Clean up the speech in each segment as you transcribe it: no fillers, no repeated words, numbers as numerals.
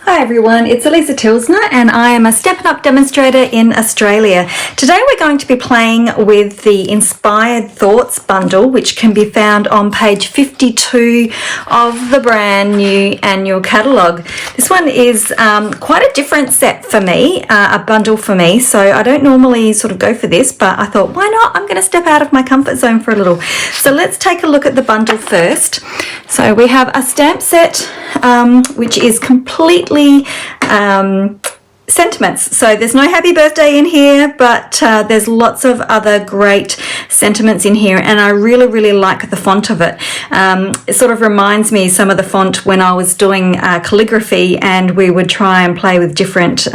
Hi everyone, it's Alisa Tilsner and I am a Stampin' Up! Demonstrator in Australia. Today we're going to be playing with the Inspired Thoughts bundle, which can be found on page 52 of the brand new annual catalogue. This one is quite a different set for me, a bundle for me, so I don't normally sort of go for this, but I thought, why not? I'm going to step out of my comfort zone for a little. So let's take a look at the bundle first. So we have a stamp set, which is completely sentiments. So there's no happy birthday in here, but there's lots of other great sentiments in here, and I really like the font of it. It sort of reminds me some of the font when I was doing calligraphy, and we would try and play with different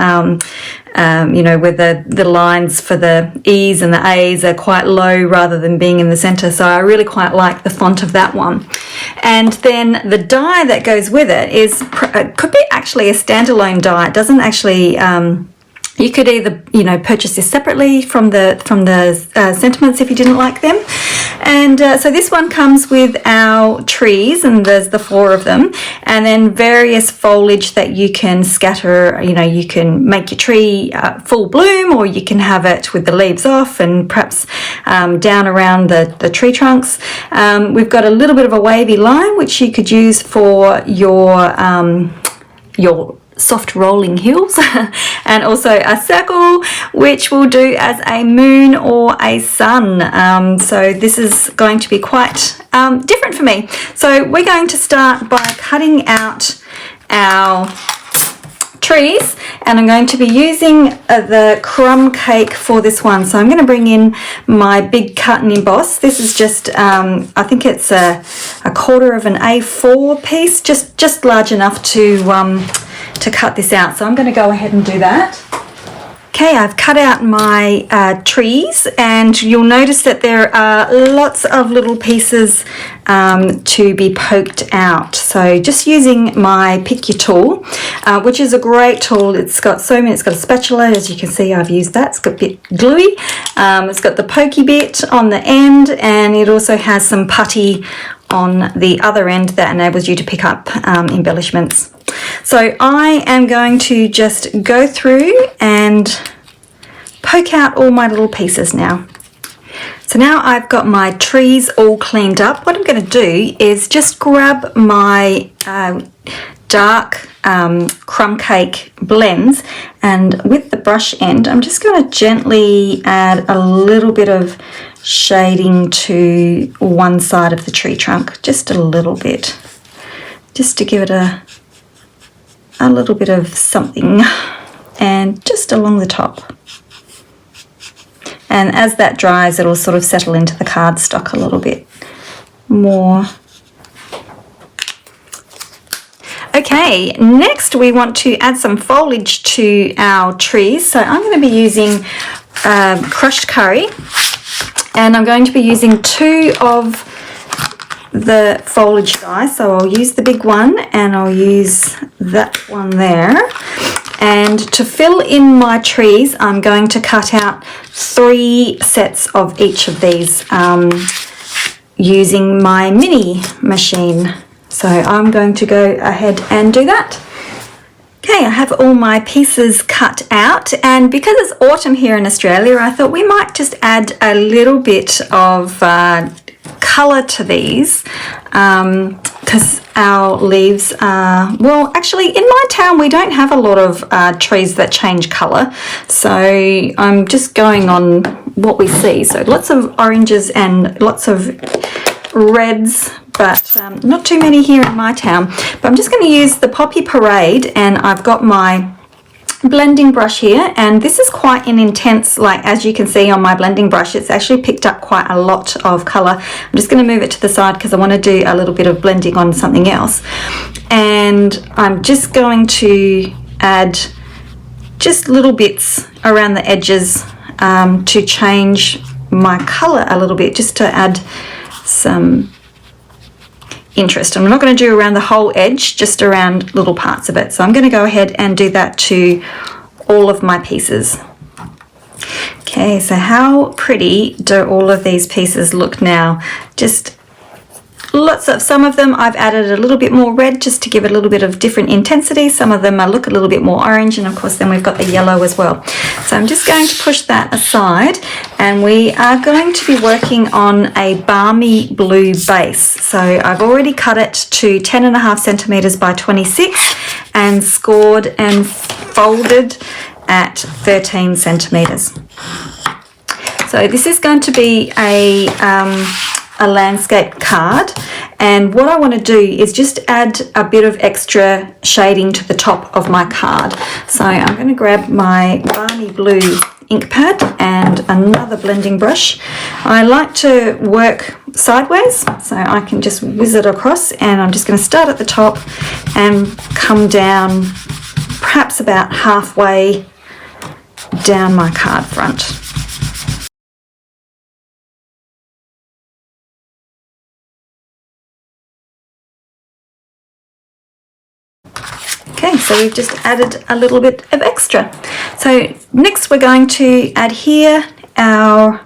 where the lines for the E's and the A's are quite low rather than being in the center. So I really quite like the font of that one. And then the die that goes with it is could be actually a standalone die. It doesn't actually you could either purchase this separately from the sentiments if you didn't like them. And so this one comes with our trees, and there's the 4 of them, and then various foliage that you can scatter. You can make your tree full bloom, or you can have it with the leaves off and perhaps down around the tree trunks. We've got a little bit of a wavy line which you could use for your soft rolling hills, and also a circle which will do as a moon or a sun. So this is going to be quite different for me. So we're going to start by cutting out our trees, and I'm going to be using the crumb cake for this one. So I'm going to bring in my big cut and emboss. This is just I think it's a quarter of an A4 piece, just large enough to cut this out. So I'm going to go ahead and do that. Okay, I've cut out my trees, and you'll notice that there are lots of little pieces to be poked out. So just using my Pick Your tool, which is a great tool. It's got a spatula, as you can see I've used that. It's got a bit gluey. It's got the pokey bit on the end, and it also has some putty on the other end that enables you to pick up embellishments. So I am going to just go through and poke out all my little pieces now. So now I've got my trees all cleaned up. What I'm going to do is just grab my dark crumb cake blends, and with the brush end I'm just going to gently add a little bit of shading to one side of the tree trunk, just a little bit, just to give it a little bit of something, and just along the top. And as that dries, it'll sort of settle into the cardstock a little bit more. Okay, next we want to add some foliage to our trees. So I'm going to be using crushed curry, and I'm going to be using 2 of the foliage dies. So I'll use the big one, and I'll use that one there. And to fill in my trees, I'm going to cut out 3 sets of each of these using my mini machine. So I'm going to go ahead and do that. Okay, I have all my pieces cut out, and because it's autumn here in Australia, I thought we might just add a little bit of colour to these, because our leaves are, well, actually in my town we don't have a lot of trees that change colour, so I'm just going on what we see. So lots of oranges and lots of reds, but not too many here in my town. But I'm just going to use the Poppy Parade, and I've got my blending brush here, and this is quite an intense, like as you can see on my blending brush, it's actually picked up quite a lot of colour. I'm just going to move it to the side because I want to do a little bit of blending on something else, and I'm just going to add just little bits around the edges to change my colour a little bit, just to add some interest. I'm not going to do around the whole edge, just around little parts of it. So I'm going to go ahead and do that to all of my pieces. Okay, so how pretty do all of these pieces look now? Just some of them I've added a little bit more red just to give it a little bit of different intensity. Some of them look a little bit more orange, and of course then we've got the yellow as well. So I'm just going to push that aside, and we are going to be working on a balmy blue base. So I've already cut it to 10.5 centimeters by 26 and scored and folded at 13 centimeters. So this is going to be a landscape card, and what I want to do is just add a bit of extra shading to the top of my card. So I'm going to grab my Balmy blue ink pad and another blending brush. I like to work sideways, so I can just whiz it across, and I'm just going to start at the top and come down perhaps about halfway down my card front. Okay, so we've just added a little bit of extra. So next we're going to adhere our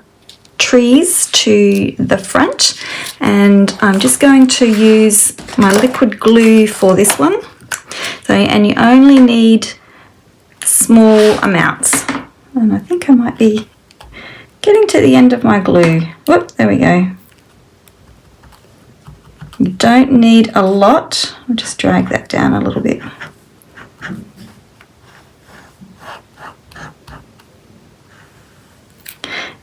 trees to the front, and I'm just going to use my liquid glue for this one. So, and you only need small amounts. And I think I might be getting to the end of my glue. Whoop, there we go. You don't need a lot. I'll just drag that down a little bit.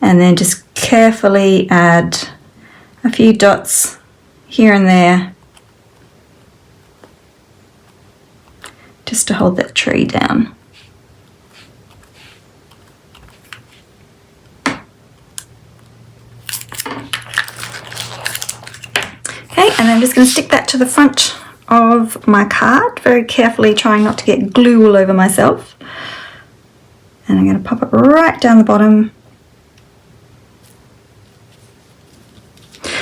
And then just carefully add a few dots here and there just to hold that tree down. Okay, and I'm just going to stick that to the front of my card, very carefully, trying not to get glue all over myself. And I'm going to pop it right down the bottom.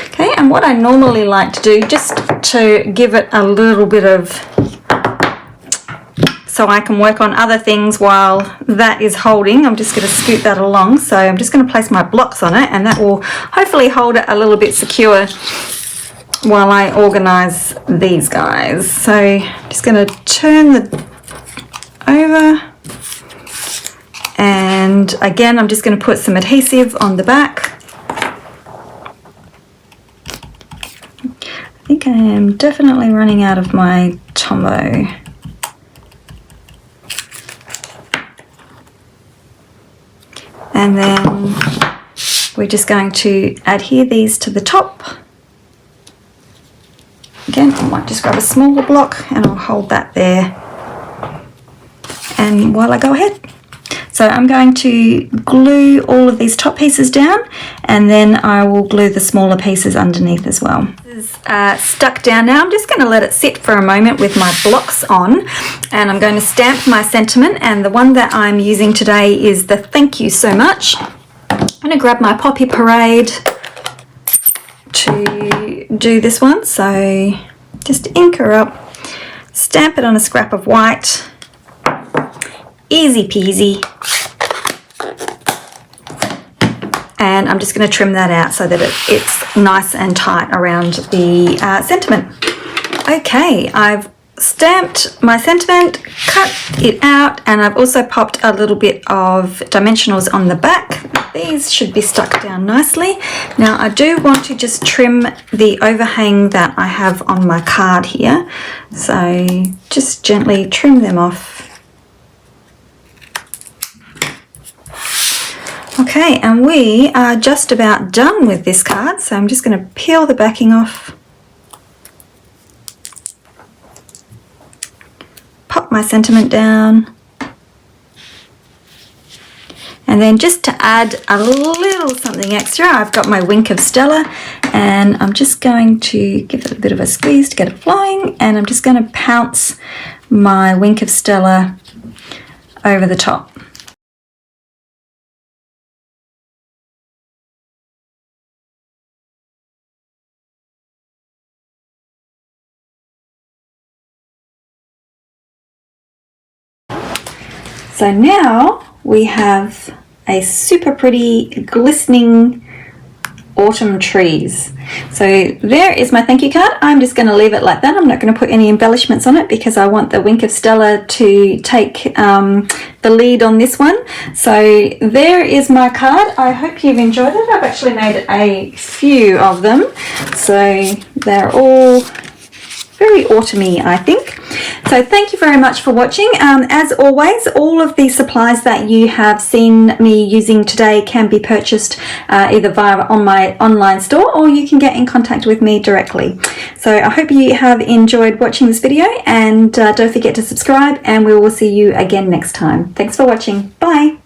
Okay, and what I normally like to do, just to give it a little bit of, so I can work on other things while that is holding, I'm just going to scoot that along. So I'm just going to place my blocks on it, and that will hopefully hold it a little bit secure while I organize these guys. So I'm just going to turn the over, and again I'm just going to put some adhesive on the back. I think I am definitely running out of my Tombow. And then we're just going to adhere these to the top. Again, I might just grab a smaller block and I'll hold that there. And while I go ahead. So I'm going to glue all of these top pieces down, and then I will glue the smaller pieces underneath as well. This is stuck down now. I'm just going to let it sit for a moment with my blocks on, and I'm going to stamp my sentiment, and the one that I'm using today is the thank you so much. I'm going to grab my Poppy Parade to do this one, so just ink her up, stamp it on a scrap of white, easy peasy, and I'm just going to trim that out so that it's nice and tight around the sentiment. Okay, I've stamped my sentiment, cut it out, and I've also popped a little bit of dimensionals on the back. These should be stuck down nicely. Now I do want to just trim the overhang that I have on my card here, so just gently trim them off. Okay, and we are just about done with this card, so I'm just going to peel the backing off, pop my sentiment down, and then just to add a little something extra, I've got my Wink of Stella, and I'm just going to give it a bit of a squeeze to get it flowing, and I'm just going to pounce my Wink of Stella over the top. So now we have a super pretty glistening autumn trees. So there is my thank you card. I'm just going to leave it like that. I'm not going to put any embellishments on it because I want the Wink of Stella to take the lead on this one. So there is my card. I hope you've enjoyed it. I've actually made a few of them. So they're all very autumny, I think. So thank you very much for watching. As always, all of the supplies that you have seen me using today can be purchased either on my online store, or you can get in contact with me directly. So I hope you have enjoyed watching this video, and don't forget to subscribe, and we will see you again next time. Thanks for watching. Bye.